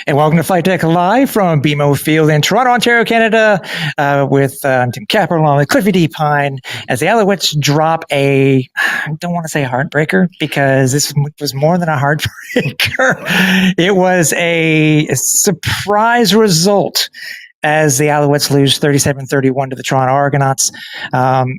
And welcome to Flightdeck Live from BMO Field in Toronto, Ontario, Canada, with Tim Capper along with Cliffy D. Pine as the Alouettes drop I don't want to say heartbreaker because this was more than a heartbreaker. It was a surprise result as the Alouettes lose 37-31 to the Toronto Argonauts.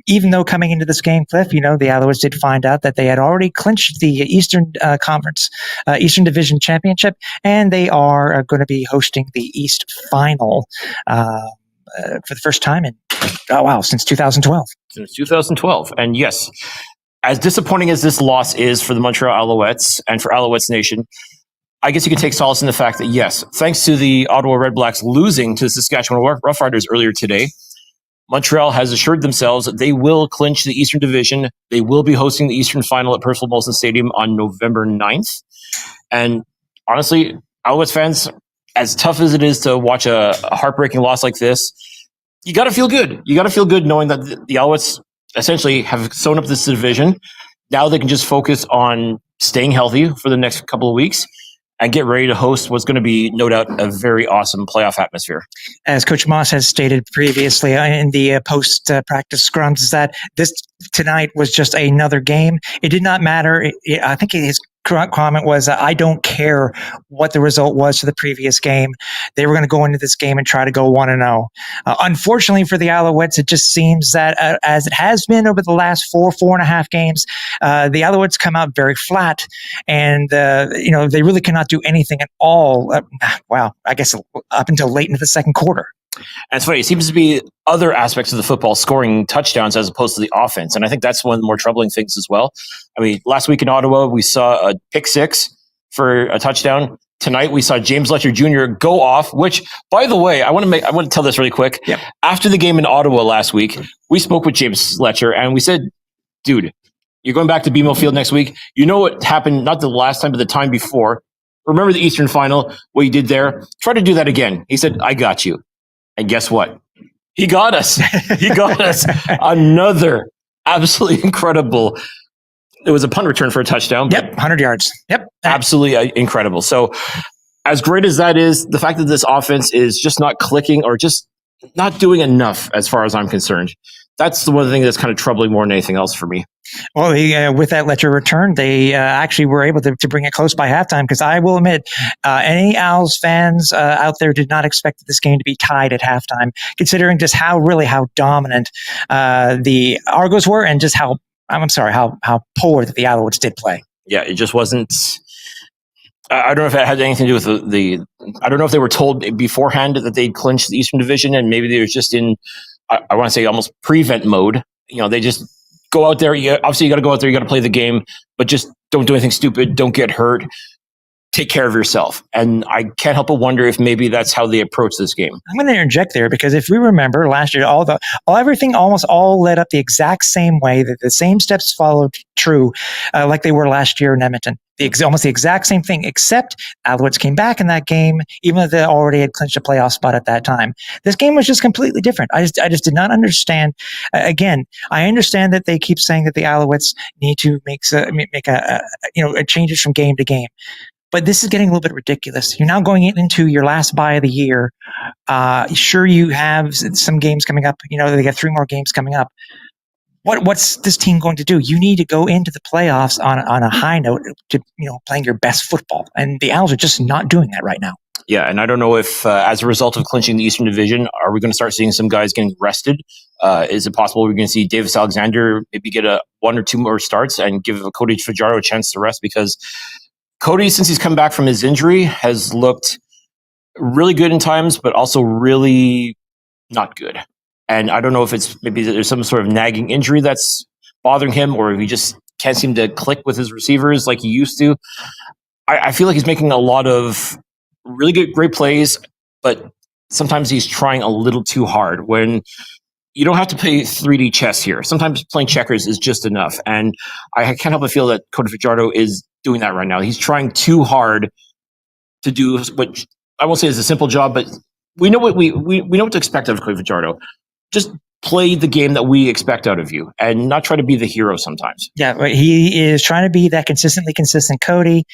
Even though coming into this game, Cliff, the Alouettes did find out that they had already clinched the Eastern Conference, Eastern Division Championship, and they are going to be hosting the East Final for the first time since 2012. Since 2012. And yes, as disappointing as this loss is for the Montreal Alouettes and for Alouettes Nation, I guess you can take solace in the fact that, yes, thanks to the Ottawa Redblacks losing to the Saskatchewan Roughriders earlier today, Montreal has assured themselves that they will clinch the Eastern Division. They will be hosting the Eastern Final at Percival Molson Stadium on November 9th. And honestly, Alouettes fans, as tough as it is to watch a heartbreaking loss like this, you got to feel good. You got to feel good knowing that the Alouettes essentially have sewn up this division. Now they can just focus on staying healthy for the next couple of weeks and get ready to host what's going to be, no doubt, a very awesome playoff atmosphere. As Coach Moss has stated previously in the post-practice scrums, is that this tonight was just another game. It did not matter. I think his comment was, I don't care what the result was to the previous game. They were going to go into this game and try to go 1-0. Unfortunately for the Alouettes, it just seems that as it has been over the last 4.5 games, the Alouettes come out very flat, and they really cannot do anything at all. I guess up until late into the second quarter. And it's funny, it seems to be other aspects of the football scoring touchdowns as opposed to the offense. And I think that's one of the more troubling things as well. I mean, last week in Ottawa, we saw a pick six for a touchdown. Tonight, we saw James Letcher Jr. go off, which, by the way, I want to tell this really quick. Yep. After the game in Ottawa last week, we spoke with James Letcher and we said, dude, you're going back to BMO Field next week. You know what happened, not the last time, but the time before. Remember the Eastern Final, what you did there? Try to do that again. He said, I got you. And guess what? He got us. He got us another absolutely incredible. It was a punt return for a touchdown. Yep, 100 yards. Yep. Absolutely incredible. So as great as that is, the fact that this offense is just not clicking or just not doing enough as far as I'm concerned, that's the one thing that's kind of troubling more than anything else for me. Well, with that Letcher return, they actually were able to bring it close by halftime, because I will admit, any Owls fans out there did not expect this game to be tied at halftime, considering just how dominant the Argos were and just how poor that the Alouettes did play. Yeah, it just wasn't. I don't know if it had anything to do with the. I don't know if they were told beforehand that they'd clinched the Eastern Division, and maybe they were just in, I want to say, almost prevent mode. They just go out there. Obviously, you got to go out there. You got to play the game, but just don't do anything stupid. Don't get hurt. Take care of yourself. And I can't help but wonder if maybe that's how they approach this game. I'm going to interject there, because if we remember last year, everything almost all led up the exact same way, that the same steps followed true, like they were last year in Edmonton. Almost the exact same thing, except Alouettes came back in that game, even though they already had clinched a playoff spot at that time. This game was just completely different. I just did not understand. Again, I understand that they keep saying that the Alouettes need to make changes from game to game. But this is getting a little bit ridiculous. You're now going into your last bye of the year. Sure, you have some games coming up. They got 3 more games coming up. What's this team going to do? You need to go into the playoffs on a high note, to playing your best football. And the Owls are just not doing that right now. Yeah, and I don't know if as a result of clinching the Eastern Division, are we going to start seeing some guys getting rested? Is it possible we're going to see Davis Alexander maybe get 1 or 2 more starts and give Cody Fajardo a chance to rest? Because Cody, since he's come back from his injury, has looked really good in times, but also really not good. And I don't know if it's maybe there's some sort of nagging injury that's bothering him, or if he just can't seem to click with his receivers like he used to. I feel like he's making a lot of really great plays, but sometimes he's trying a little too hard, when you don't have to play 3D chess here. Sometimes playing checkers is just enough. And I can't help but feel that Cody Fajardo is doing that right now. He's trying too hard to do what I won't say is a simple job, but we know what we know what to expect of Cliffy Fajardo. Just play the game that we expect out of you and not try to be the hero sometimes. Yeah, but he is trying to be that consistently consistent Cody.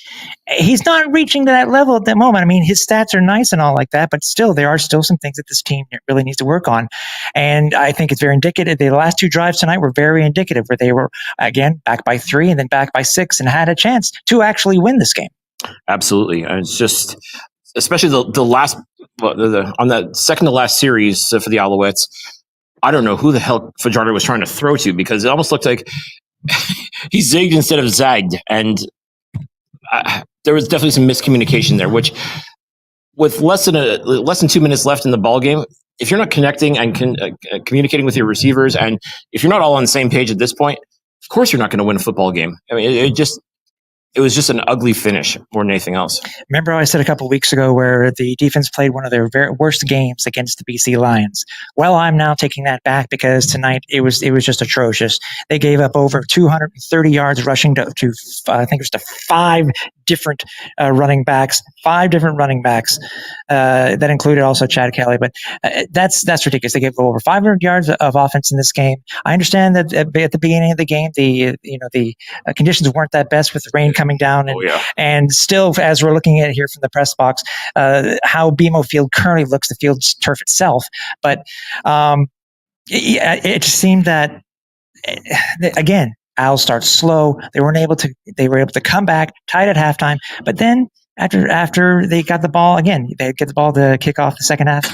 He's not reaching to that level at the moment. I mean, his stats are nice and all like that, but still, there are still some things that this team really needs to work on. And I think it's very indicative. The last 2 drives tonight were very indicative, where they were, again, back by 3 and then back by 6 and had a chance to actually win this game. Absolutely. And it's just, especially the last, on that second to last series for the Alouettes, I don't know who the hell Fajardo was trying to throw to, because it almost looked like he zigged instead of zagged. And there was definitely some miscommunication there, which with less than 2 minutes left in the ball game, if you're not connecting and communicating with your receivers, and if you're not all on the same page at this point, of course you're not going to win a football game. I mean, it was just an ugly finish more than anything else. Remember how I said a couple of weeks ago where the defense played one of their very worst games against the BC Lions? Well, I'm now taking that back, because tonight it was just atrocious. They gave up over 230 yards rushing to I think it was to 5 different running backs, that included also Chad Kelly. But that's ridiculous. They gave over 500 yards of offense in this game. I understand that at the beginning of the game, the conditions weren't that best with the rain coming down, and still, as we're looking at it here from the press box, how BMO Field currently looks, the field's turf itself. But it just seemed that again, Owls start slow. They were able to come back, tied at halftime, but then after they got the ball again, they get the ball to kick off the second half.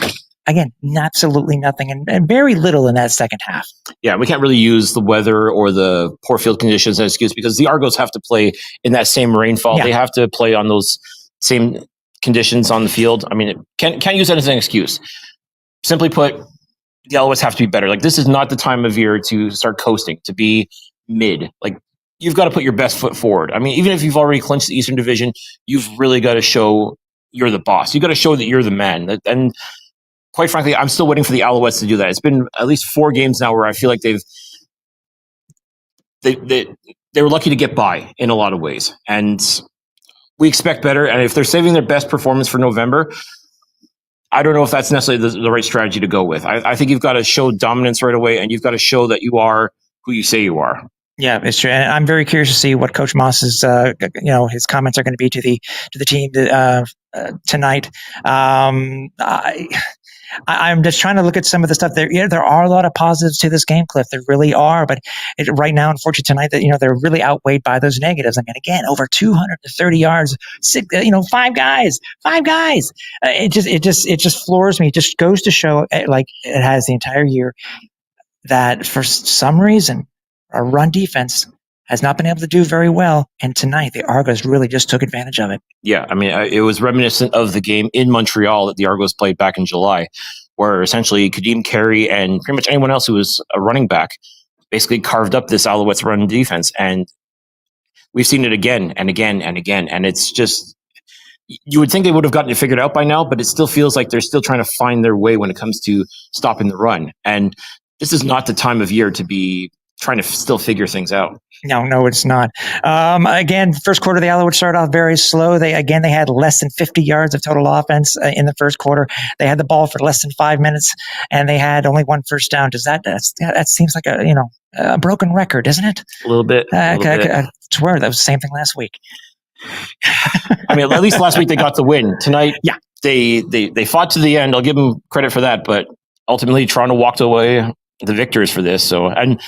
Again, absolutely nothing, and very little in that second half. Yeah, we can't really use the weather or the poor field conditions as an excuse, because the Argos have to play in that same rainfall. Yeah. They have to play on those same conditions on the field. I mean, can't use that as an excuse. Simply put, the Alouettes have to be better. Like, this is not the time of year to start coasting, to be mid. Like, you've got to put your best foot forward. I mean, even if you've already clinched the Eastern Division, you've really got to show you're the boss. You've got to show that you're the man. And quite frankly, I'm still waiting for the Alouettes to do that. It's been at least 4 games now where I feel like they were lucky to get by in a lot of ways. And we expect better. And if they're saving their best performance for November, I don't know if that's necessarily the right strategy to go with. I think you've got to show dominance right away, and you've got to show that you are who you say you are. Yeah, it's true, and I'm very curious to see what Coach Moss's, his comments are going to be to the team tonight. I'm just trying to look at some of the stuff there. Yeah, there are a lot of positives to this game, Cliff. There really are, but right now, unfortunately, tonight, that they're really outweighed by those negatives. I mean, again, over 230 yards, 5 guys. It just floors me. It just goes to show, like it has the entire year, that for some reason, our run defense has not been able to do very well. And tonight, the Argos really just took advantage of it. Yeah, I mean, it was reminiscent of the game in Montreal that the Argos played back in July, where essentially Kadeem Carey and pretty much anyone else who was a running back basically carved up this Alouettes run defense. And we've seen it again and again and again. And it's just, you would think they would have gotten it figured out by now, but it still feels like they're still trying to find their way when it comes to stopping the run. And this is not the time of year to be trying to still figure things out. No, it's not. Again, first quarter, the Alouettes started off very slow. They had less than 50 yards of total offense in the first quarter. They had the ball for less than 5 minutes, and they had only 1 first down. That seems like a broken record, isn't it? A little bit. I swear that was the same thing last week. I mean, at least last week they got the win. Tonight, yeah, they fought to the end. I'll give them credit for that, but ultimately Toronto walked away the victors for this. So, and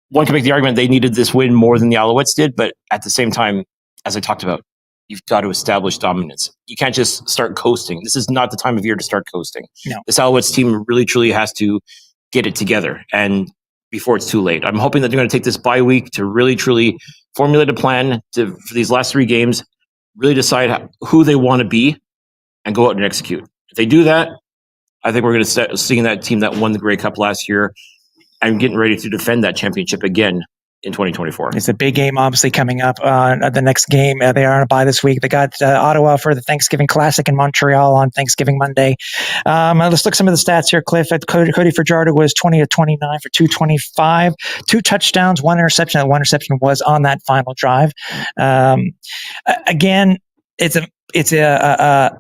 one can make the argument they needed this win more than the Alouettes did, but at the same time, as I talked about, you've got to establish dominance. You can't just start coasting. This is not the time of year to start coasting. No. This Alouettes team really, truly has to get it together, and before it's too late. I'm hoping that they're going to take this bye week to really, truly formulate a plan for these last 3 games, really decide who they want to be, and go out and execute. If they do that, I think we're going to start seeing that team that won the Grey Cup last year and getting ready to defend that championship again in 2024. It's a big game, obviously, coming up. The next game, they are on a bye this week. They got Ottawa for the Thanksgiving Classic in Montreal on Thanksgiving Monday. Let's look at some of the stats here, Cliff. Cody Fajardo was 20 of 29 for 225, 2 touchdowns, 1 interception. That 1 interception was on that final drive. Again, it's a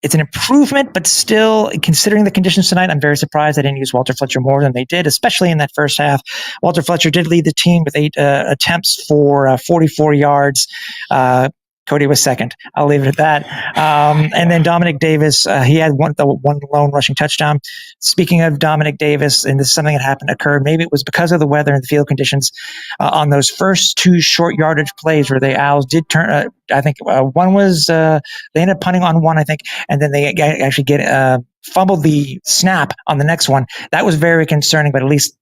it's an improvement, but still, considering the conditions tonight, I'm very surprised they didn't use Walter Fletcher more than they did, especially in that first half. Walter Fletcher did lead the team with 8 attempts for 44 yards. Cody was second. I'll leave it at that. And then Dominic Davis, he had one lone rushing touchdown. Speaking of Dominic Davis, and this is something that occurred, maybe it was because of the weather and the field conditions on those first 2 short yardage plays where the Owls did turn. I think one was they ended up punting on one, I think, and then they actually fumbled the snap on the next one. That was very concerning, but at least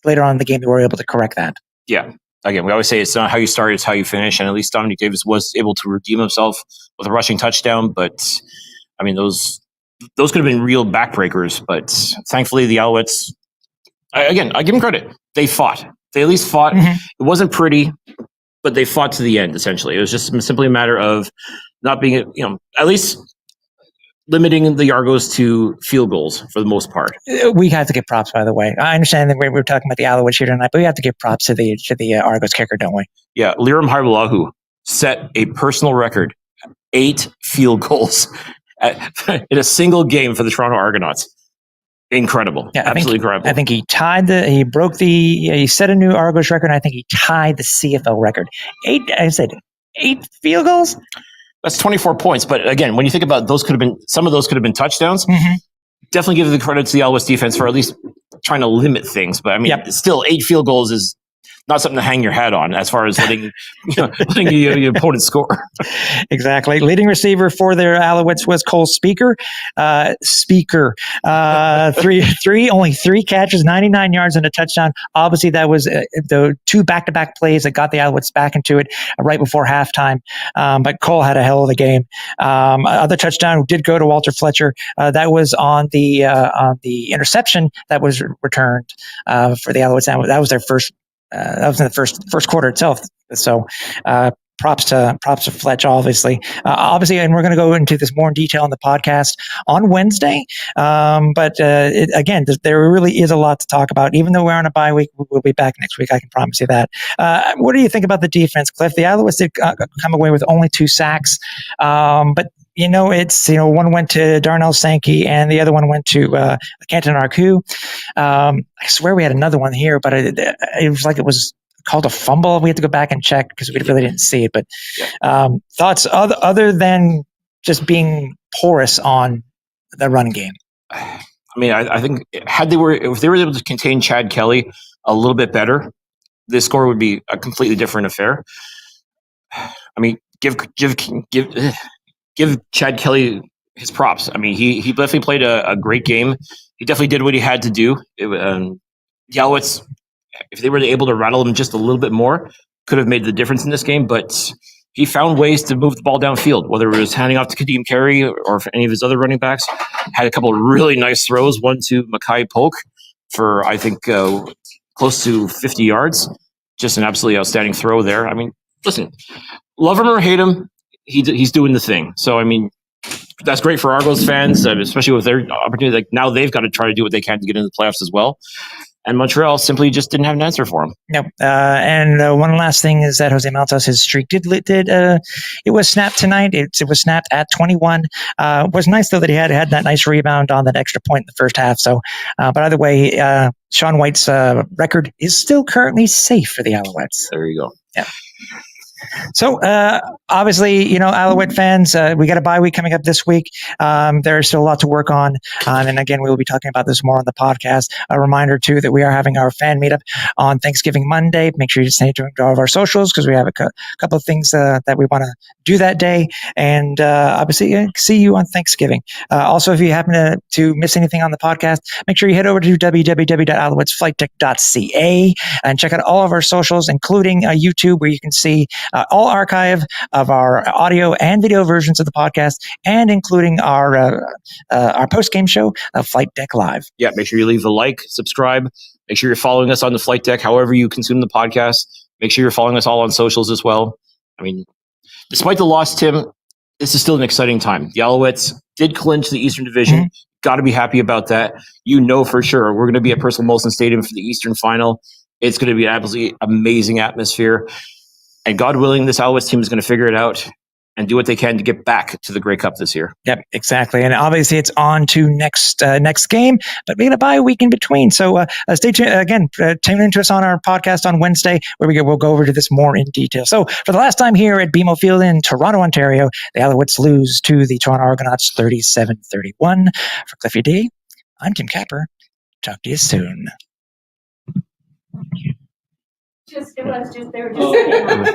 later on in the game they were able to correct that. Yeah. Again, we always say it's not how you start, it's how you finish. And at least Dominic Davis was able to redeem himself with a rushing touchdown. But, I mean, those could have been real backbreakers. But thankfully, the Alouettes, again, I give them credit. They fought. They at least fought. Mm-hmm. It wasn't pretty, but they fought to the end, essentially. It was just simply a matter of not being, at least limiting the Argos to field goals for the most part. We have to give props, by the way. I understand that we're talking about the Alouettes here tonight, but we have to give props to the Argos kicker, don't we? Yeah, Liram Haibalahu set a personal record, 8 field goals in a single game for the Toronto Argonauts. Incredible. Yeah, absolutely incredible. I think he he set a new Argos record, and I think he tied the CFL record. 8 field goals? That's 24 points. But again, when you think about some of those could have been touchdowns. Mm-hmm. Definitely give the credit to the Alouettes defense for at least trying to limit things. But I mean, Still 8 field goals is not something to hang your hat on as far as letting the opponent score. Exactly. Leading receiver for their Alouettes was Cole Speaker. Only 3 catches, 99 yards and a touchdown. Obviously, that was the 2 back-to-back plays that got the Alouettes back into it right before halftime. But Cole had a hell of a game. Other touchdown did go to Walter Fletcher. That was on the interception that was returned for the Alouettes. That was their first. That was in the first quarter itself. So props to Fletch, obviously. And we're going to go into this more in detail on the podcast on Wednesday. But there really is a lot to talk about. Even though we're on a bye week, we'll be back next week. I can promise you that. What do you think about the defense, Cliff? The Alouettes did come away with only 2 sacks. But one went to Darnell Sankey and the other one went to Canton Arcu. I swear we had another one here, but it was like it was called a fumble. We had to go back and check because we really didn't see it. But thoughts other than just being porous on the run game? I mean, I think if they were able to contain Chad Kelly a little bit better, this score would be a completely different affair. I mean, give Chad Kelly his props. I mean, he definitely played a great game. He definitely did what he had to do. The Alouettes, if they were able to rattle him just a little bit more, could have made the difference in this game. But he found ways to move the ball downfield, whether it was handing off to Kadeem Carey or for any of his other running backs. Had a couple of really nice throws, one to Mackay Polk for, I think, close to 50 yards. Just an absolutely outstanding throw there. I mean, listen, love him or hate him, he's doing the thing. So, I mean, that's great for Argos fans, especially with their opportunity. Like now they've got to try to do what they can to get into the playoffs as well. And Montreal simply just didn't have an answer for him. No. And one last thing is that Jose Maltos, his streak it was snapped tonight. It was snapped at 21. It was nice though that he had that nice rebound on that extra point in the first half. So, but either way, Sean White's record is still currently safe for the Alouettes. There you go. Yeah. So, obviously, Alouette fans, we got a bye week coming up this week. There's still a lot to work on. And again, we will be talking about this more on the podcast. A reminder, too, that we are having our fan meetup on Thanksgiving Monday. Make sure you stay tuned to all of our socials because we have a couple of things that we want to do that day. And obviously, see you on Thanksgiving. Also, if you happen to miss anything on the podcast, make sure you head over to www.alouettesflightdeck.ca and check out all of our socials, including YouTube, where you can see all archive of our audio and video versions of the podcast, and including our post-game show, Flightdeck Live. Yeah, make sure you leave a like, subscribe. Make sure you're following us on the Flightdeck, however you consume the podcast. Make sure you're following us all on socials as well. I mean, despite the loss, Tim, this is still an exciting time. The Alouettes did clinch the Eastern Division. Mm-hmm. Got to be happy about that. For sure we're going to be at Percival Molson Stadium for the Eastern Final. It's going to be an absolutely amazing atmosphere. And God willing, this Alouettes team is going to figure it out. and do what they can to get back to the Grey Cup this year. Yep, exactly. And obviously it's on to next game, but we're going to buy a week in between. So stay tuned. Again, tune into us on our podcast on Wednesday, where we'll go over to this more in detail. So for the last time here at BMO Field in Toronto, Ontario, the Alouettes lose to the Toronto Argonauts 37-31. For Cliffy D, I'm Tim Capper. Talk to you soon. It was just, they were just